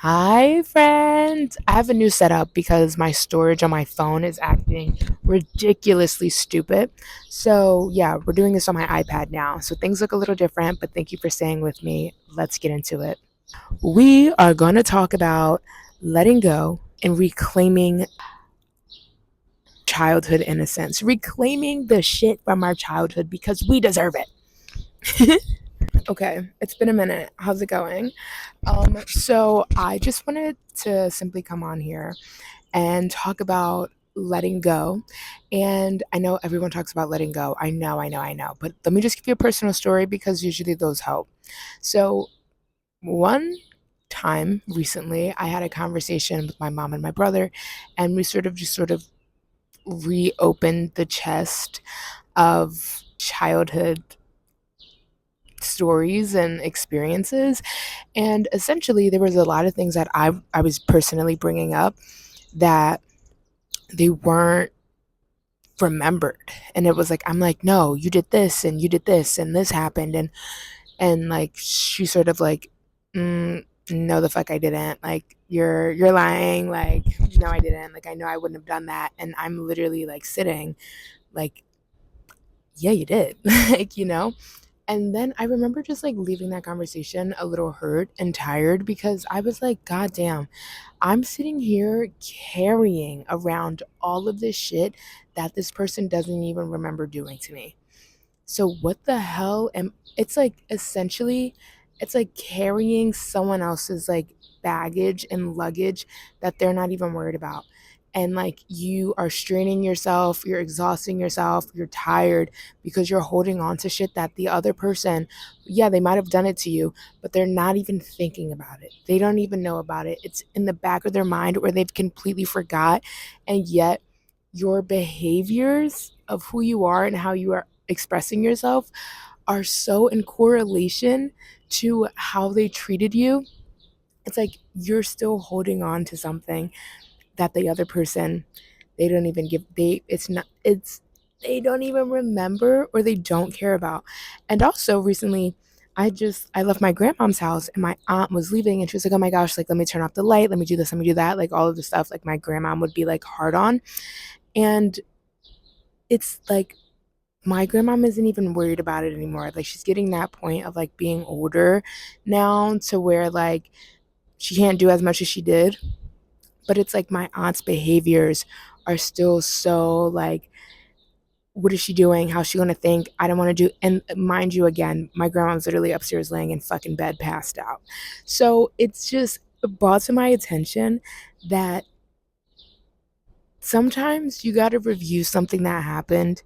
Hi, friends. I have a new setup because my storage on my phone is acting ridiculously stupid. So, yeah, we're doing this on my iPad now. So, things look a little different, but thank you for staying with me. Let's get into it. We are going to talk about letting go and reclaiming childhood innocence, reclaiming the shit from our childhood because we deserve it. Okay, it's been a minute. How's it going? So I just wanted to simply come on here and talk about letting go. And I know everyone talks about letting go. I know. But let me just give you a personal story because usually those help. So, one time recently, I had a conversation with my mom and my brother, and we sort of reopened the chest of childhood stories and experiences. And essentially, there was a lot of things that I was personally bringing up that they weren't remembered. And it was like, I'm like, no, you did this and you did this and this happened. And like, she sort of like, no, the fuck I didn't. Like, you're lying. Like, no, I didn't. Like, I know I wouldn't have done that. And I'm literally like sitting like, yeah, you did. like. And then I remember just like leaving that conversation a little hurt and tired because I was like, God damn, I'm sitting here carrying around all of this shit that this person doesn't even remember doing to me. So what the hell am it's like essentially it's like carrying someone else's like baggage and luggage that they're not even worried about. And like you are straining yourself, you're exhausting yourself, you're tired because you're holding on to shit that the other person, yeah, they might have done it to you, but they're not even thinking about it. They don't even know about it. It's in the back of their mind or they've completely forgot. And yet your behaviors of who you are and how you are expressing yourself are so in correlation to how they treated you. It's like you're still holding on to something that the other person they don't even give they it's not it's they don't even remember or they don't care about. And also recently I left my grandmom's house and my aunt was leaving and she was like, oh my gosh, like let me turn off the light, let me do this, let me do that, like all of the stuff like my grandmom would be like hard on. And it's like my grandmom isn't even worried about it anymore. Like she's getting that point of like being older now to where like she can't do as much as she did. But it's like my aunt's behaviors are still so like, what is she doing? How's she gonna think? I don't wanna do, and mind you again, my grandma's literally upstairs laying in fucking bed passed out. So it's just brought to my attention that sometimes you gotta review something that happened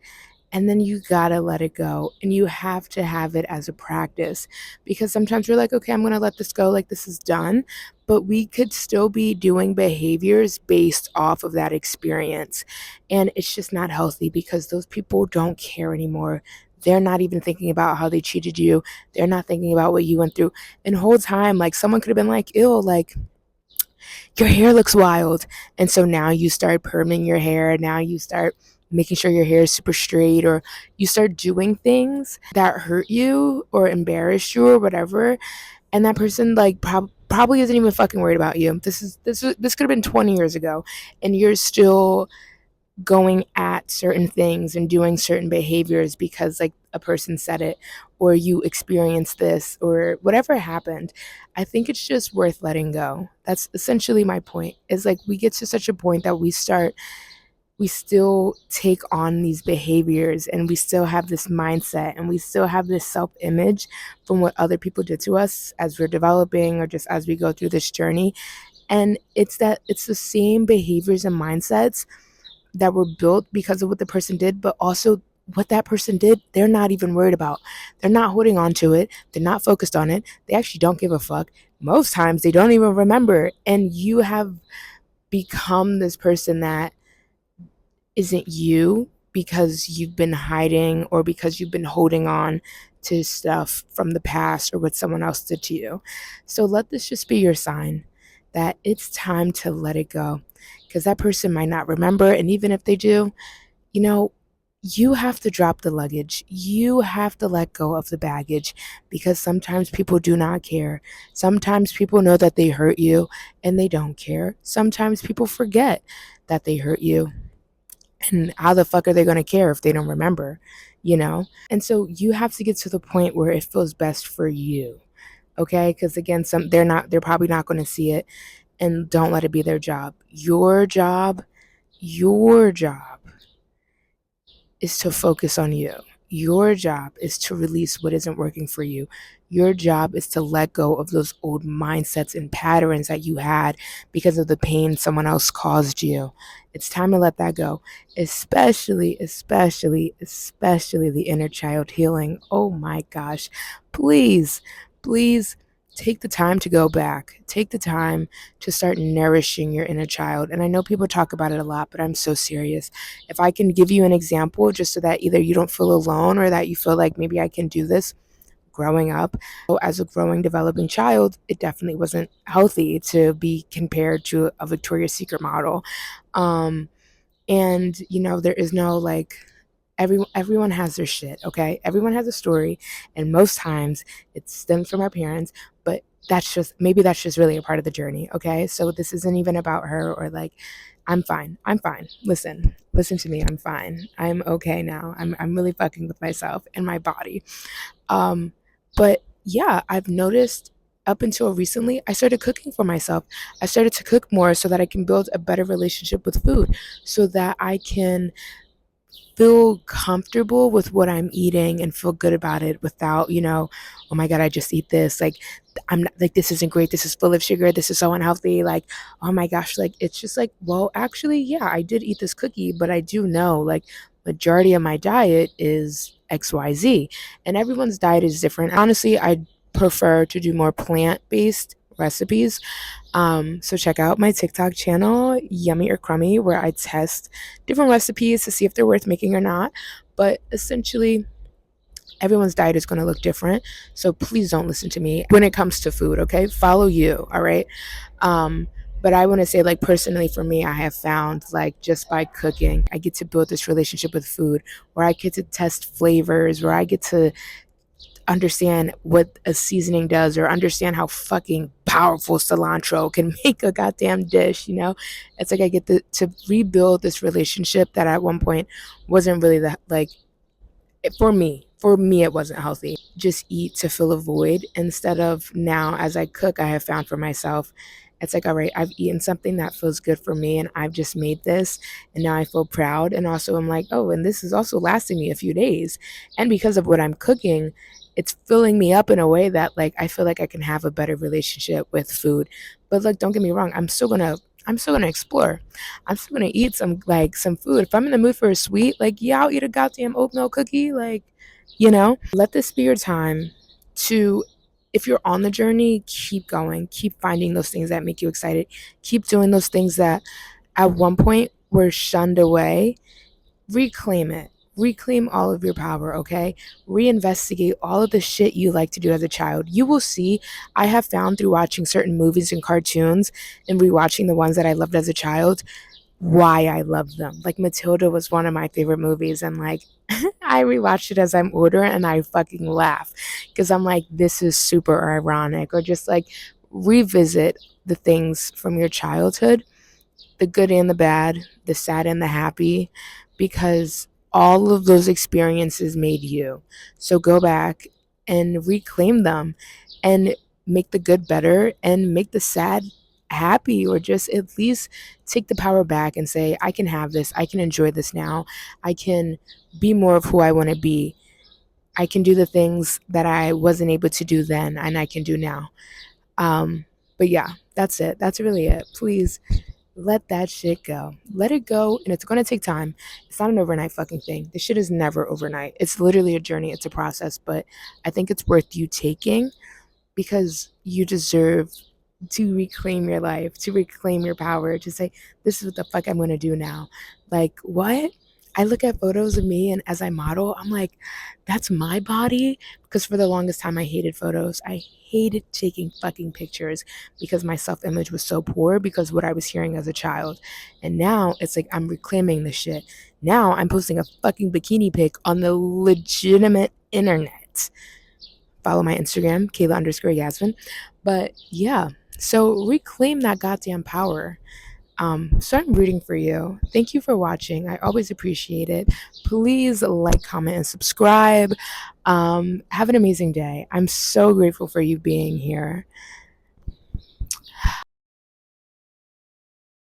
and then you gotta let it go and you have to have it as a practice because sometimes you're like, okay, I'm gonna let this go, like this is done, but we could still be doing behaviors based off of that experience. And it's just not healthy because those people don't care anymore. They're not even thinking about how they cheated you. They're not thinking about what you went through. And the whole time, like someone could have been like, ill, like your hair looks wild. And so now you start perming your hair. Now you start making sure your hair is super straight, or you start doing things that hurt you or embarrass you or whatever. And that person like probably isn't even fucking worried about you. This could have been 20 years ago and you're still going at certain things and doing certain behaviors because like a person said it or you experienced this or whatever happened. I think it's just worth letting go. That's essentially my point. Is like we get to such a point that we still take on these behaviors and we still have this mindset and we still have this self-image from what other people did to us as we're developing or just as we go through this journey. And it's the same behaviors and mindsets that were built because of what the person did, but also what that person did, they're not even worried about. They're not holding on to it. They're not focused on it. They actually don't give a fuck. Most times they don't even remember. And you have become this person that isn't you because you've been hiding or because you've been holding on to stuff from the past or what someone else did to you. So let this just be your sign that it's time to let it go because that person might not remember. And even if they do, you know, you have to drop the luggage. You have to let go of the baggage because sometimes people do not care. Sometimes people know that they hurt you and they don't care. Sometimes people forget that they hurt you. And how the fuck are they going to care if they don't remember, you know? And so you have to get to the point where it feels best for you. Okay? Cuz again, they're probably not going to see it, and don't let it be their job. Your job is to focus on you. Your job is to release what isn't working for you. Your job is to let go of those old mindsets and patterns that you had because of the pain someone else caused you. It's time to let that go, especially the inner child healing. Oh my gosh. Please, please take the time to go back. Take the time to start nourishing your inner child. And I know people talk about it a lot, but I'm so serious. If I can give you an example just so that either you don't feel alone or that you feel like maybe I can do this. Growing up as a growing developing child, it definitely wasn't healthy to be compared to a Victoria's Secret model. And there is no like, everyone has their shit, okay? Everyone has a story, and most times it stems from our parents, but that's just really a part of the journey, okay? So this isn't even about her or like, I'm fine. Listen to me. I'm fine. I'm okay now. I'm really fucking with myself and my body. But yeah, I've noticed up until recently, I started cooking for myself. I started to cook more so that I can build a better relationship with food, so that I can feel comfortable with what I'm eating and feel good about it without, oh my God, I just eat this. Like, I'm not like, this isn't great. This is full of sugar. This is so unhealthy. Like, oh my gosh. Like, it's just like, well, actually, yeah, I did eat this cookie, but I do know like majority of my diet is XYZ, and everyone's diet is different. Honestly, I prefer to do more plant-based recipes. So check out my TikTok channel, Yummy or Crummy, where I test different recipes to see if they're worth making or not. But essentially, everyone's diet is going to look different. So please don't listen to me when it comes to food, okay? Follow you, all right? Um, but I want to say, like, personally for me, I have found, like, just by cooking, I get to build this relationship with food where I get to test flavors, where I get to understand what a seasoning does or understand how fucking powerful cilantro can make a goddamn dish. It's like I get to rebuild this relationship that at one point wasn't really that, like, for me it wasn't healthy. Just eat to fill a void instead of, now as I cook, I have found for myself, it's like, all right, I've eaten something that feels good for me and I've just made this, and now I feel proud. And also I'm like, oh, and this is also lasting me a few days, and because of what I'm cooking, it's filling me up in a way that, like, I feel like I can have a better relationship with food. But like, don't get me wrong, I'm still gonna explore. I'm still gonna eat some food. If I'm in the mood for a sweet, like, yeah, I'll eat a goddamn oatmeal cookie. Like, let this be your time to, if you're on the journey, keep going, keep finding those things that make you excited, keep doing those things that at one point were shunned away. Reclaim it. Reclaim all of your power, okay? Reinvestigate all of the shit you like to do as a child. You will see, I have found through watching certain movies and cartoons and rewatching the ones that I loved as a child, why I love them. Like, Matilda was one of my favorite movies, and like, I rewatched it as I'm older and I fucking laugh because I'm like, this is super ironic. Or just like, revisit the things from your childhood, the good and the bad, the sad and the happy, because all of those experiences made you. So go back and reclaim them and make the good better and make the sad happy, or just at least take the power back and say, I can have this. I can enjoy this now. I can be more of who I want to be. I can do the things that I wasn't able to do then and I can do now. But yeah, that's it. That's really it. Please let that shit go. Let it go, and it's gonna take time. It's not an overnight fucking thing. This shit is never overnight. It's literally a journey, it's a process, but I think it's worth you taking, because you deserve to reclaim your life, to reclaim your power, to say, this is what the fuck I'm gonna do now. Like, what? I look at photos of me and as I model, I'm like, that's my body. Because for the longest time, I hated photos. I hated taking fucking pictures because my self image was so poor because what I was hearing as a child. And now it's like I'm reclaiming the shit. Now I'm posting a fucking bikini pic on the legitimate internet. Follow my Instagram, Kayla underscore Yasmin. But yeah, so reclaim that goddamn power. So I'm rooting for you. Thank you for watching. I always appreciate it. Please like, comment, and subscribe. Have an amazing day. I'm so grateful for you being here.